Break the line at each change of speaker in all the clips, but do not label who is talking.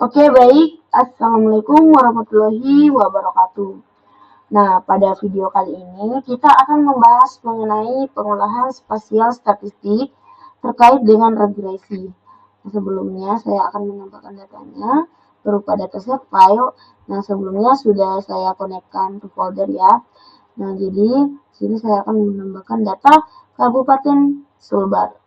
Oke, baik. Assalamualaikum warahmatullahi wabarakatuh. Nah, pada video kali ini kita akan membahas mengenai pengolahan spasial statistik terkait dengan regresi. Nah, sebelumnya saya akan menambahkan datanya berupa dataset file. Nah, sebelumnya sudah saya konekkan ke folder ya. Nah, jadi sini saya akan menambahkan data Kabupaten Sulbar.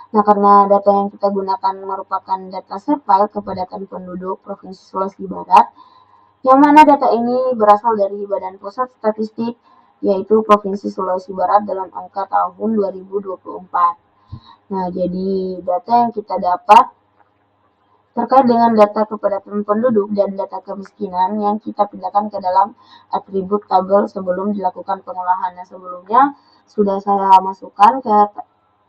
Nah, karena data yang kita gunakan merupakan data set file kepadatan penduduk Provinsi Sulawesi Barat, yang mana data ini berasal dari Badan Pusat Statistik, yaitu Provinsi Sulawesi Barat dalam angka tahun 2024. Nah, jadi data yang kita dapat terkait dengan data kepadatan penduduk dan data kemiskinan yang kita pindahkan ke dalam atribut tabel sebelum dilakukan pengolahan. Nah, sebelumnya sudah saya masukkan ke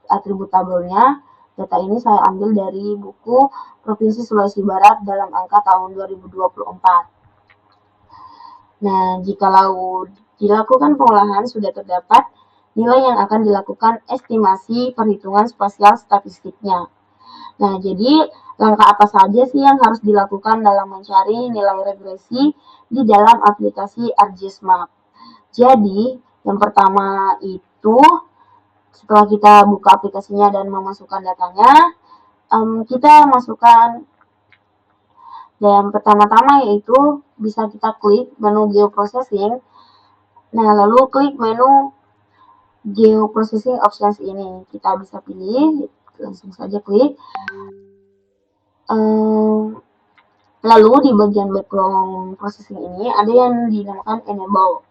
atribut tabelnya. Data ini saya ambil dari buku Provinsi Sulawesi Barat dalam angka tahun 2024. Nah, jikalau dilakukan pengolahan sudah terdapat nilai yang akan dilakukan estimasi perhitungan spasial statistiknya. Nah, jadi langkah apa saja sih yang harus dilakukan dalam mencari nilai regresi di dalam aplikasi ArcGIS-Map? Jadi, yang pertama itu setelah kita buka aplikasinya dan memasukkan datanya, kita masukkan dan pertama-tama yaitu bisa kita klik menu geoprocessing. Nah, lalu klik menu geoprocessing options ini. Kita bisa pilih, langsung saja klik. Lalu di bagian background processing ini ada yang dinamakan enable.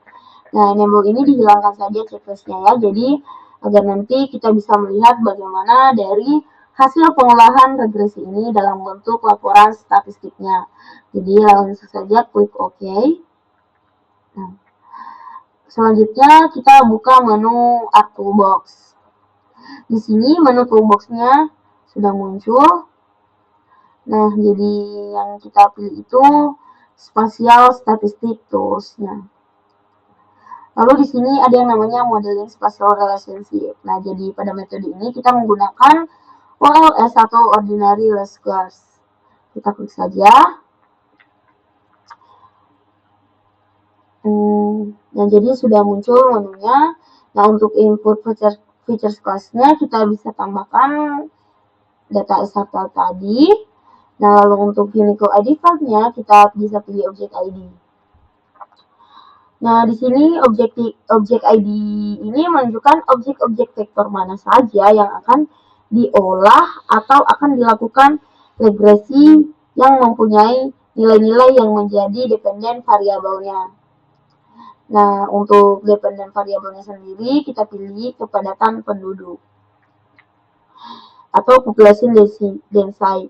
Nah, enable ini dihilangkan saja checklistnya ya. Jadi agar nanti kita bisa melihat bagaimana dari hasil pengolahan regresi ini dalam bentuk laporan statistiknya. Jadi langsung saja klik OK. Nah, selanjutnya kita buka menu Art Toolbox. Di sini menu toolbox-nya sudah muncul. Nah, jadi yang kita pilih itu spatial statistic tools-nya. Lalu di sini ada yang namanya modeling spatial relationship. Nah, jadi pada metode ini kita menggunakan OLS atau ordinary least squares. Kita klik saja. Nah, jadi sudah muncul menunya. Nah, untuk input features class-nya kita bisa tambahkan data SQL tadi. Nah, lalu untuk Unicode ID file-nya kita bisa pilih objek ID. Nah, di sini objek ID ini menunjukkan objek-objek vektor mana saja yang akan diolah atau akan dilakukan regresi yang mempunyai nilai-nilai yang menjadi dependen variabelnya. Nah, untuk dependen variabelnya sendiri kita pilih kepadatan penduduk atau population density,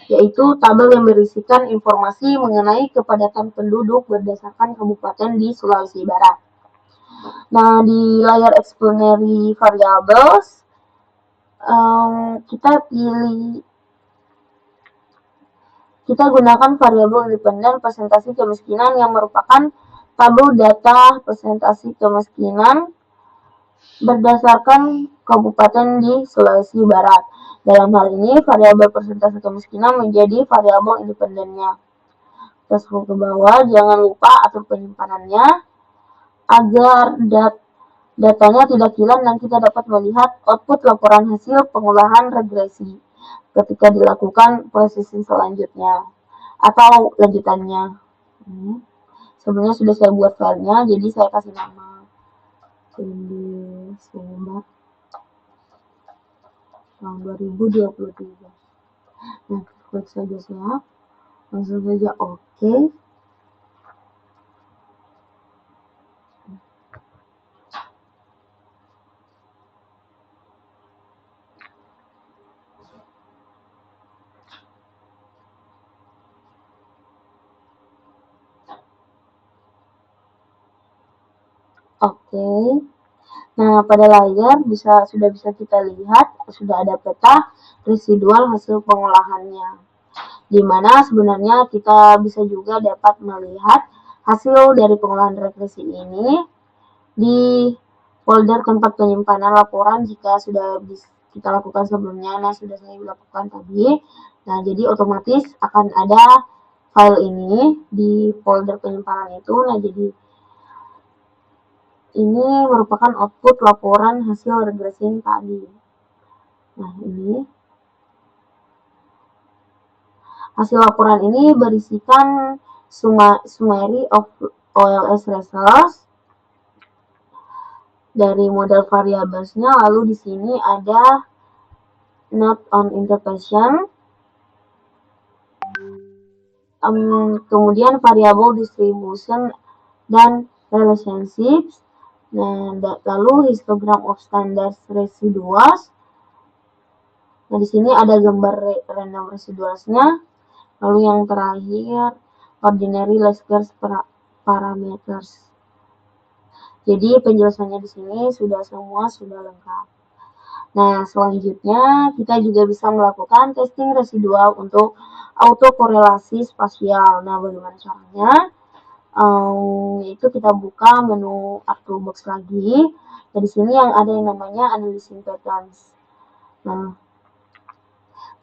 yaitu tabel yang berisikan informasi mengenai kepadatan penduduk berdasarkan kabupaten di Sulawesi Barat. Nah, di layar explanatory variables, kita gunakan variabel independen presentasi kemiskinan yang merupakan tabel data presentasi kemiskinan berdasarkan kabupaten di Sulawesi Barat. Dalam hal ini, variabel persentase kemiskinan menjadi variabel independennya. Kita scroll ke bawah, jangan lupa atur penyimpanannya agar datanya tidak hilang dan kita dapat melihat output laporan hasil pengolahan regresi ketika dilakukan processing selanjutnya atau lanjutannya. Sebelumnya sudah saya buat filenya, jadi saya kasih nama Sulbar tahun 2023. Nah, klik saja siap, langsung saja OK. Oke. Nah, pada layar sudah bisa kita lihat sudah ada peta residual hasil pengolahannya. Di mana sebenarnya kita bisa juga dapat melihat hasil dari pengolahan regresi ini di folder tempat penyimpanan laporan jika sudah kita lakukan sebelumnya. Nah, sudah saya lakukan tadi. Nah, jadi otomatis akan ada file ini di folder penyimpanan itu. Nah, jadi ini merupakan output laporan hasil regresi tadi. Nah, ini hasil laporan ini berisikan summary of OLS results dari model variablesnya. Lalu di sini ada note on interpretation, kemudian variable distribution dan relationships. Nah, lalu histogram of standard residuals. Nah, di sini ada gambar random residualsnya. Lalu yang terakhir ordinary least squares parameters. Jadi penjelasannya di sini sudah lengkap. Nah, selanjutnya kita juga bisa melakukan testing residual untuk autokorelasi spasial. Nah, bagaimana caranya? Itu kita buka menu ArcToolbox lagi. Nah, di sini yang ada yang namanya analyzing patterns. Nah,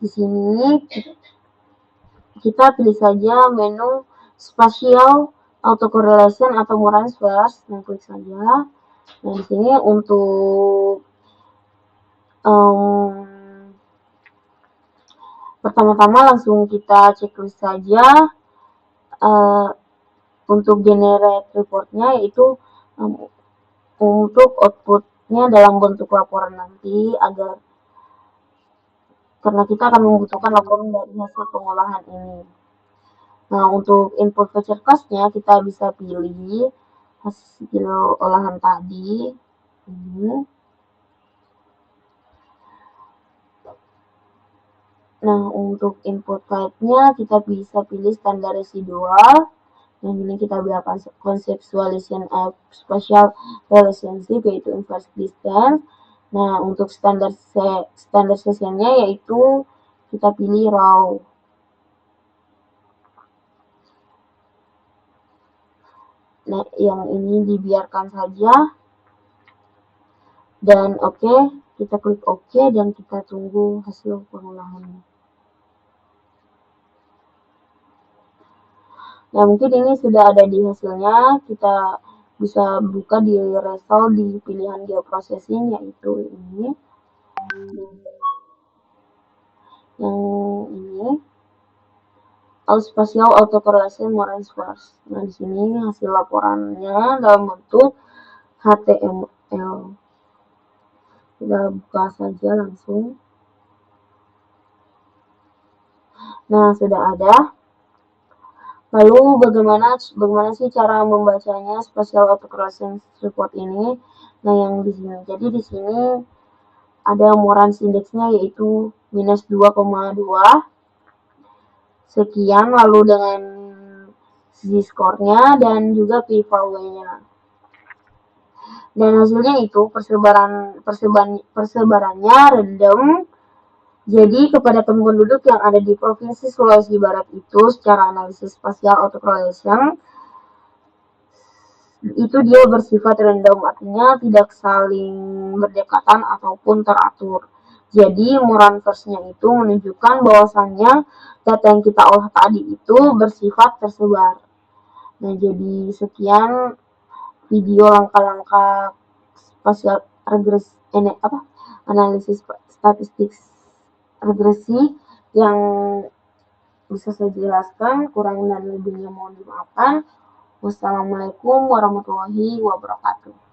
di sini kita pilih saja menu spatial autocorrelation atau Moran Squares. Nah, klik saja. Nah, di sini untuk pertama-tama langsung kita checklist saja untuk generate reportnya, yaitu untuk outputnya dalam bentuk laporan nanti, karena kita akan membutuhkan laporan dari hasil pengolahan ini. Nah, untuk input feature class-nya kita bisa pilih hasil olahan tadi ini. Nah, untuk input type-nya kita bisa pilih standar residual. Yang ini kita biarkan conceptualization of spatial relationship, yaitu inverse distance. Nah, untuk standar sessionnya yaitu kita pilih raw. Nah, yang ini dibiarkan saja. Dan oke, kita klik oke dan kita tunggu hasil pengolahannya. Nah, mungkin ini sudah ada di hasilnya. Kita bisa buka di result di pilihan geoprocessing, yaitu ini. Yang ini all spatial autocorrelation Moran Squares. Nah, di sini hasil laporannya dalam bentuk HTML. Kita buka saja langsung. Nah, sudah ada. Lalu bagaimana sih cara membacanya spatial autocorrelation report ini? Nah, yang di sini. Jadi di sini ada Moran's indeksnya yaitu minus 2,2 sekian, lalu dengan z-score-nya dan juga p-value-nya. Dan hasilnya itu persebarannya random. Jadi kepadatan penduduk yang ada di Provinsi Sulawesi Barat itu secara analisis spasial autocorrelation itu dia bersifat random, artinya tidak saling berdekatan ataupun teratur. Jadi Moran verse-nya itu menunjukkan bahwasannya data yang kita olah tadi itu bersifat tersebar. Nah, jadi sekian video langkah-langkah spasial regresi analisis statistik regresi yang bisa saya jelaskan. Kurang dan lebihnya mohon dimaafkan. Wassalamualaikum warahmatullahi wabarakatuh.